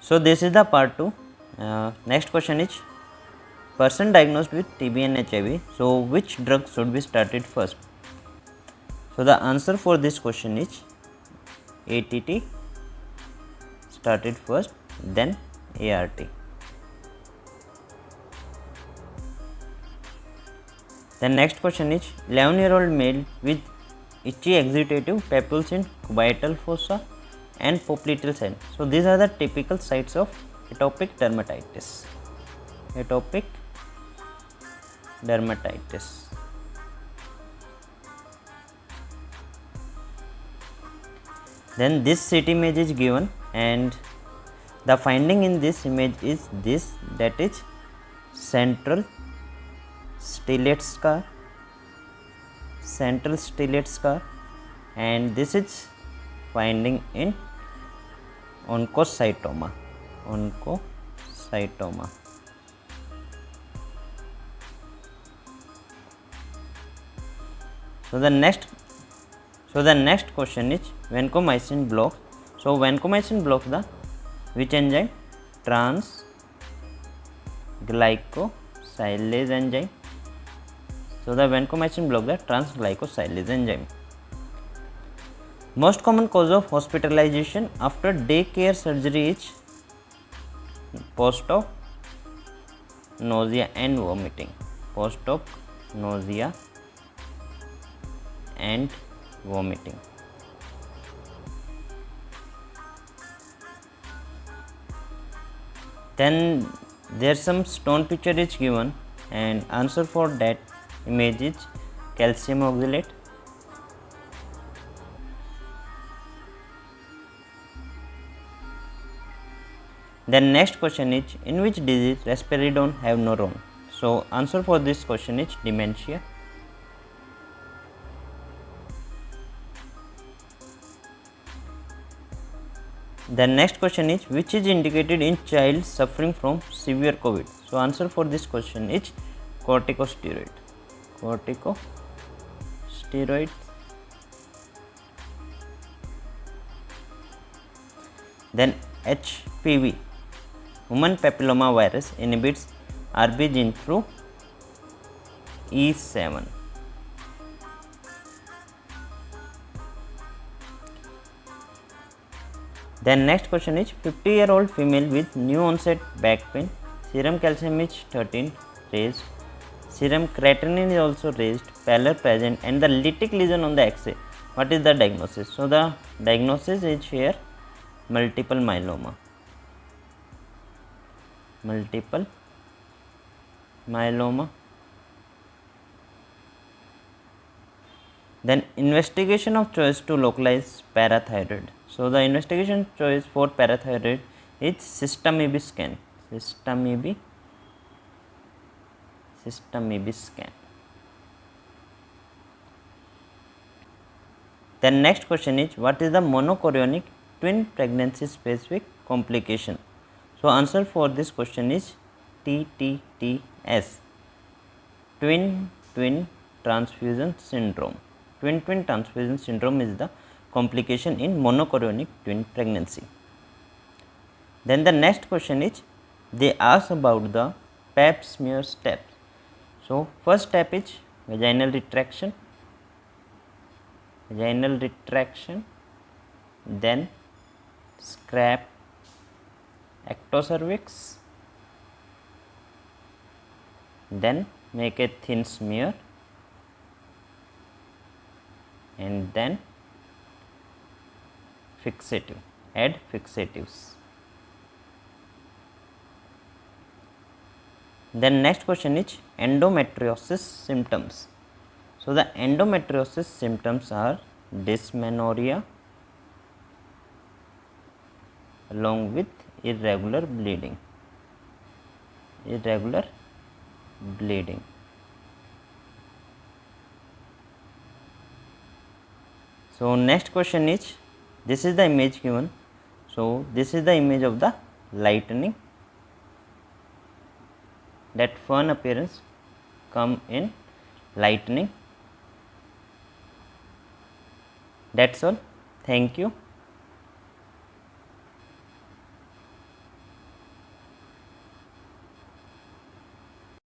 So this is the part 2. Next question is, person diagnosed with TB and HIV, so which drug should be started first? So the answer for this question is ATT started first, then ART. The next question is, 11-year-old male with itchy exudative papules in cubital fossa and popliteal site. So these are the typical sites of atopic dermatitis. Atopic dermatitis. Then this CT image is given, and the finding in this image is this, that is central stellate scar, and this is finding in oncocytoma. So the next question is, vancomycin blocks. So vancomycin blocks the which enzyme? Transglycosylase enzyme. So the vancomycin blocks the transglycosylase enzyme. Most common cause of hospitalization after day care surgery is post-op nausea and vomiting. Post-op nausea and vomiting. Then there some stone picture is given, and answer for that image is calcium oxalate. Then next question is, in which disease risperidone have no role? So answer for this question is dementia. The next question is, which is indicated in child suffering from severe COVID? So answer for this question is corticosteroid. Then HPV, human papilloma virus, inhibits RB gene through E7. Then next question is, 50-year-old female with new onset back pain, serum calcium is 13 raised, serum creatinine is also raised, pallor present, and the lytic lesion on the X-ray. What is the diagnosis? So the diagnosis is here multiple myeloma. Then investigation of choice to localize parathyroid. So the investigation choice for parathyroid is system-EB scan. Then next question is, what is the monochorionic twin pregnancy specific complication? So answer for this question is TTTS, twin transfusion syndrome. Twin transfusion syndrome is the complication in monochorionic twin pregnancy. Then the next question is, they ask about the pap smear steps. So first step is vaginal retraction, then scrap ectocervix, then make a thin smear, and then add fixatives. Then next question is endometriosis symptoms. So the endometriosis symptoms are dysmenorrhea along with irregular bleeding. So next question is, this is the image given. So this is the image of the lightning, that fun appearance come in lightning. That's all. Thank you.